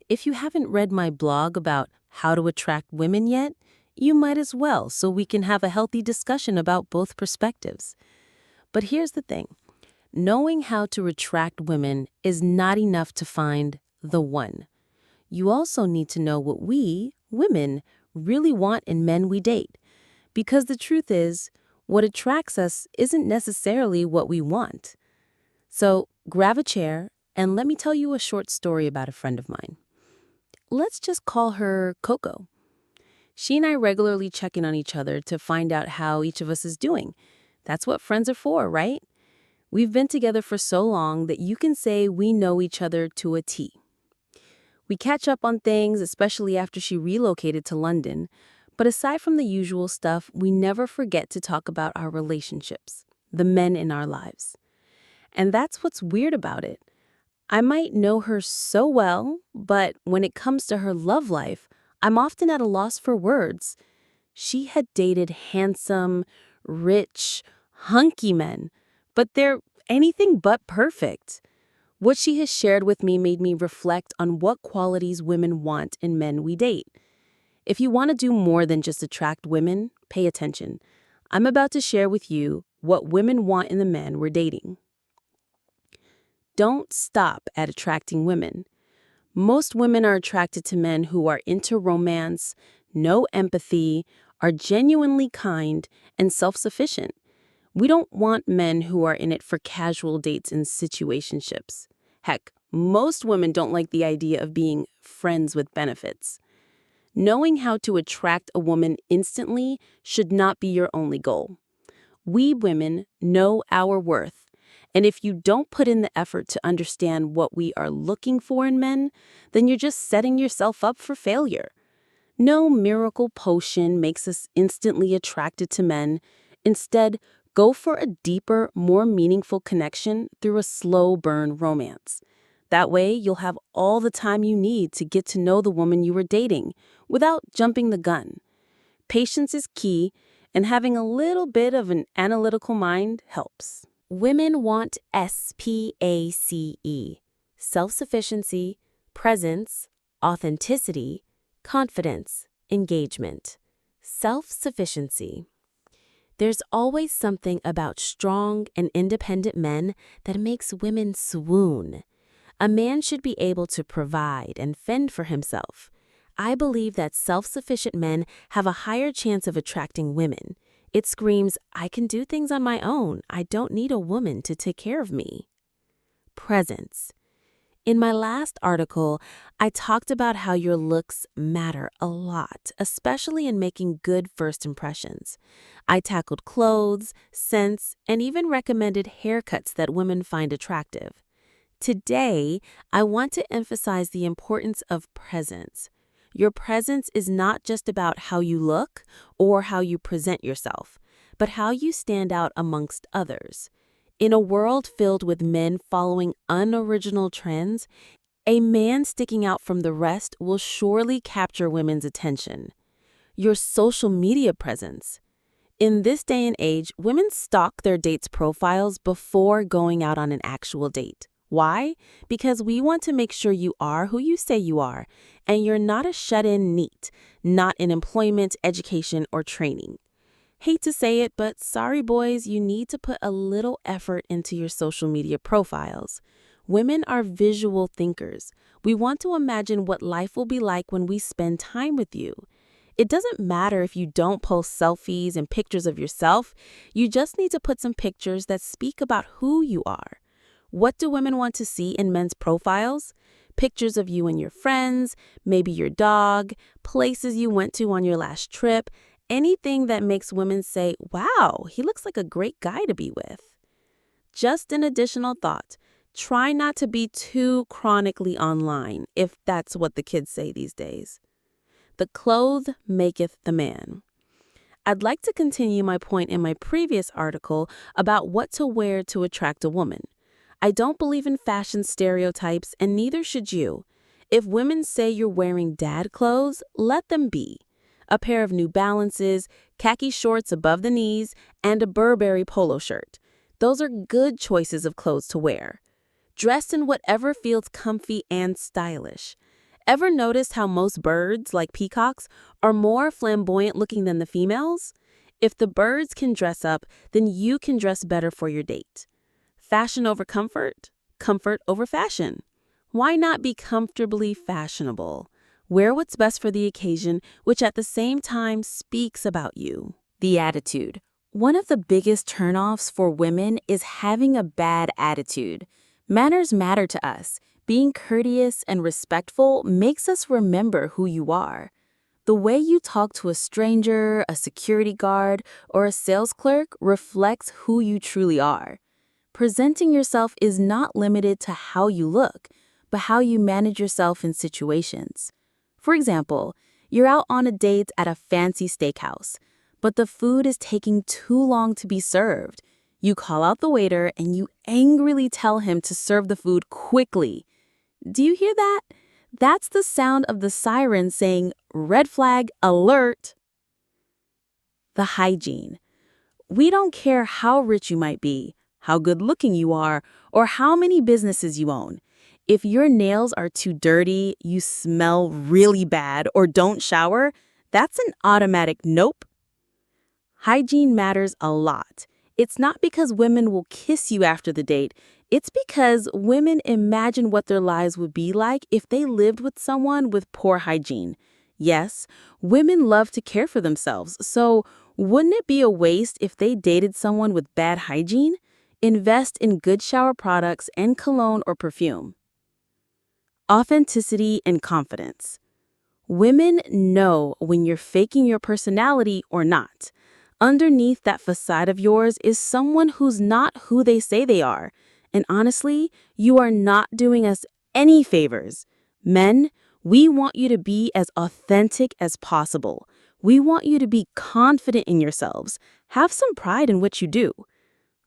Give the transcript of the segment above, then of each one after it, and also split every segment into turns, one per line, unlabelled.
If you haven't read my blog about how to attract women yet, you might as well so we can have a healthy discussion about both perspectives. But here's the thing. Knowing how to attract women is not enough to find the one. You also need to know what we, women, really want in men we date. Because the truth is, what attracts us isn't necessarily what we want. So grab a chair and let me tell you a short story about a friend of mine. Let's just call her Coco. She and I regularly check in on each other to find out how each of us is doing. That's what friends are for, right? We've been together for so long that you can say we know each other to a T. We catch up on things, especially after she relocated to London. But aside from the usual stuff, we never forget to talk about our relationships, the men in our lives. And that's what's weird about it. I might know her so well, but when it comes to her love life, I'm often at a loss for words. She had dated handsome, rich, hunky men, but they're anything but perfect. What she has shared with me made me reflect on what qualities women want in men we date. If you want to do more than just attract women, pay attention. I'm about to share with you what women want in the men we're dating. Don't stop at attracting women. Most women are attracted to men who are into romance, know empathy, are genuinely kind, and self-sufficient. We don't want men who are in it for casual dates and situationships. Heck, most women don't like the idea of being friends with benefits. Knowing how to attract a woman instantly should not be your only goal. We women know our worth. And if you don't put in the effort to understand what we are looking for in men, then you're just setting yourself up for failure. No miracle potion makes us instantly attracted to men. Instead, go for a deeper, more meaningful connection through a slow burn romance. That way, you'll have all the time you need to get to know the woman you are dating without jumping the gun. Patience is key, and having a little bit of an analytical mind helps. Women want SPACE: self-sufficiency, presence, authenticity, confidence, engagement. Self-sufficiency. There's always something about strong and independent men that makes women swoon. A man should be able to provide and fend for himself. I believe that self-sufficient men have a higher chance of attracting women. It screams, I can do things on my own. I don't need a woman to take care of me. Presence. In my last article, I talked about how your looks matter a lot, especially in making good first impressions. I tackled clothes, scents, and even recommended haircuts that women find attractive. Today, I want to emphasize the importance of presence. Your presence is not just about how you look or how you present yourself, but how you stand out amongst others. In a world filled with men following unoriginal trends, a man sticking out from the rest will surely capture women's attention. Your social media presence. In this day and age, women stalk their dates' profiles before going out on an actual date. Why? Because we want to make sure you are who you say you are, and you're not a shut-in NEET, not in employment, education, or training. Hate to say it, but sorry boys, you need to put a little effort into your social media profiles. Women are visual thinkers. We want to imagine what life will be like when we spend time with you. It doesn't matter if you don't post selfies and pictures of yourself. You just need to put some pictures that speak about who you are. What do women want to see in men's profiles? Pictures of you and your friends, maybe your dog, places you went to on your last trip, anything that makes women say, wow, he looks like a great guy to be with. Just an additional thought. Try not to be too chronically online, if that's what the kids say these days. The clothes maketh the man. I'd like to continue my point in my previous article about what to wear to attract a woman. I don't believe in fashion stereotypes, and neither should you. If women say you're wearing dad clothes, let them be. A pair of New Balances, khaki shorts above the knees, and a Burberry polo shirt. Those are good choices of clothes to wear. Dress in whatever feels comfy and stylish. Ever noticed how most birds, like peacocks, are more flamboyant looking than the females? If the birds can dress up, then you can dress better for your date. Fashion over comfort? Comfort over fashion. Why not be comfortably fashionable? Wear what's best for the occasion, which at the same time speaks about you. The attitude. One of the biggest turnoffs for women is having a bad attitude. Manners matter to us. Being courteous and respectful makes us remember who you are. The way you talk to a stranger, a security guard, or a sales clerk reflects who you truly are. Presenting yourself is not limited to how you look, but how you manage yourself in situations. For example, you're out on a date at a fancy steakhouse, but the food is taking too long to be served. You call out the waiter and you angrily tell him to serve the food quickly. Do you hear that? That's the sound of the siren saying, "Red flag, alert." The hygiene. We don't care how rich you might be, how good looking you are, or how many businesses you own. If your nails are too dirty, you smell really bad, or don't shower, that's an automatic nope. Hygiene matters a lot. It's not because women will kiss you after the date. It's because women imagine what their lives would be like if they lived with someone with poor hygiene. Yes, women love to care for themselves, so wouldn't it be a waste if they dated someone with bad hygiene? Invest in good shower products and cologne or perfume. Authenticity and confidence. Women know when you're faking your personality or not. Underneath that facade of yours is someone who's not who they say they are. And honestly, you are not doing us any favors. Men, we want you to be as authentic as possible. We want you to be confident in yourselves. Have some pride in what you do.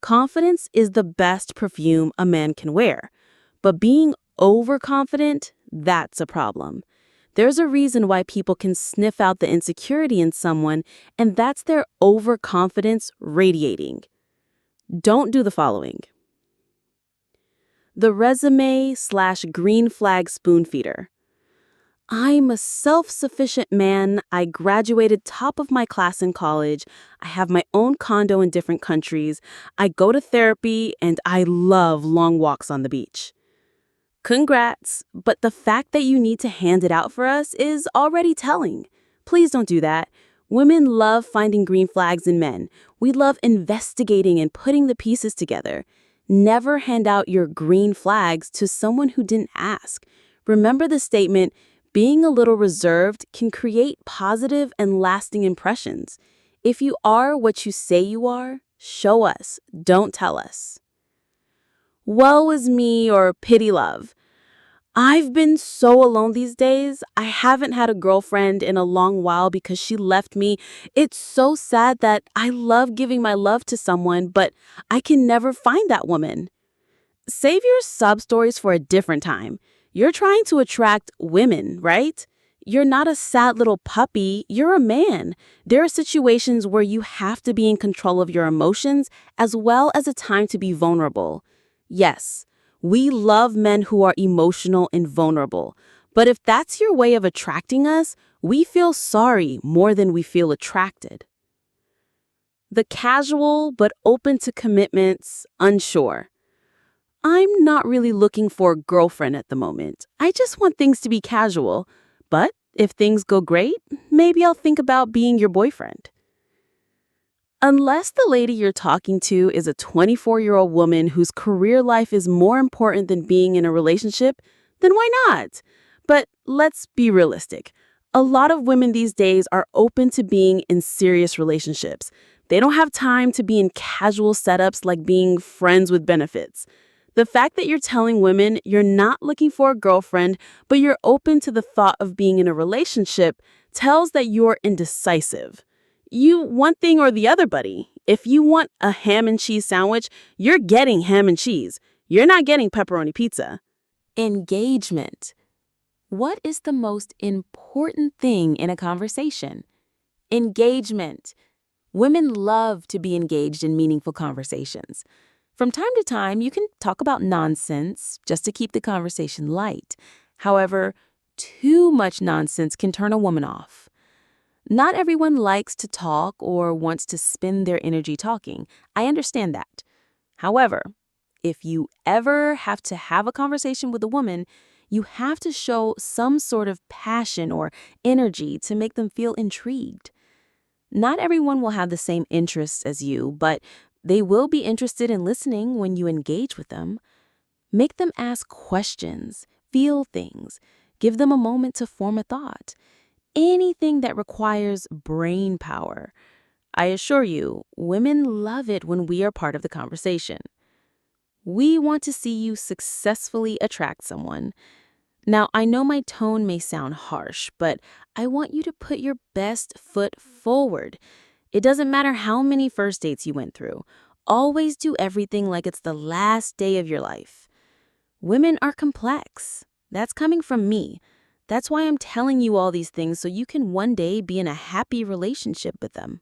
Confidence is the best perfume a man can wear. But being overconfident, that's a problem. There's a reason why people can sniff out the insecurity in someone, and that's their overconfidence radiating. Don't do the following. The resume/green flag spoon feeder. I'm a self-sufficient man. I graduated top of my class in college. I have my own condo in different countries. I go to therapy, and I love long walks on the beach. Congrats, but the fact that you need to hand it out for us is already telling. Please don't do that. Women love finding green flags in men. We love investigating and putting the pieces together. Never hand out your green flags to someone who didn't ask. Remember the statement, being a little reserved can create positive and lasting impressions. If you are what you say you are, show us, don't tell us. Woe is me or pity love. I've been so alone these days. I haven't had a girlfriend in a long while because she left me. It's so sad that I love giving my love to someone, but I can never find that woman. Save your sub stories for a different time. You're trying to attract women, right? You're not a sad little puppy. You're a man. There are situations where you have to be in control of your emotions as well as a time to be vulnerable. Yes, we love men who are emotional and vulnerable. But if that's your way of attracting us, we feel sorry more than we feel attracted. The casual but open to commitments, unsure. I'm not really looking for a girlfriend at the moment. I just want things to be casual. But if things go great, maybe I'll think about being your boyfriend. Unless the lady you're talking to is a 24-year-old woman whose career life is more important than being in a relationship, then why not? But let's be realistic. A lot of women these days are open to being in serious relationships. They don't have time to be in casual setups like being friends with benefits. The fact that you're telling women you're not looking for a girlfriend, but you're open to the thought of being in a relationship tells that you're indecisive. You one thing or the other, buddy. If you want a ham and cheese sandwich, you're getting ham and cheese. You're not getting pepperoni pizza. Engagement. What is the most important thing in a conversation? Engagement. Women love to be engaged in meaningful conversations. From time to time, you can talk about nonsense just to keep the conversation light. However, too much nonsense can turn a woman off. Not everyone likes to talk or wants to spend their energy talking. I understand that. However, if you ever have to have a conversation with a woman, you have to show some sort of passion or energy to make them feel intrigued. Not everyone will have the same interests as you, but they will be interested in listening when you engage with them. Make them ask questions, feel things, give them a moment to form a thought. Anything that requires brain power. I assure you, women love it when we are part of the conversation. We want to see you successfully attract someone. Now, I know my tone may sound harsh, but I want you to put your best foot forward. It doesn't matter how many first dates you went through. Always do everything like it's the last day of your life. Women are complex. That's coming from me. That's why I'm telling you all these things so you can one day be in a happy relationship with them.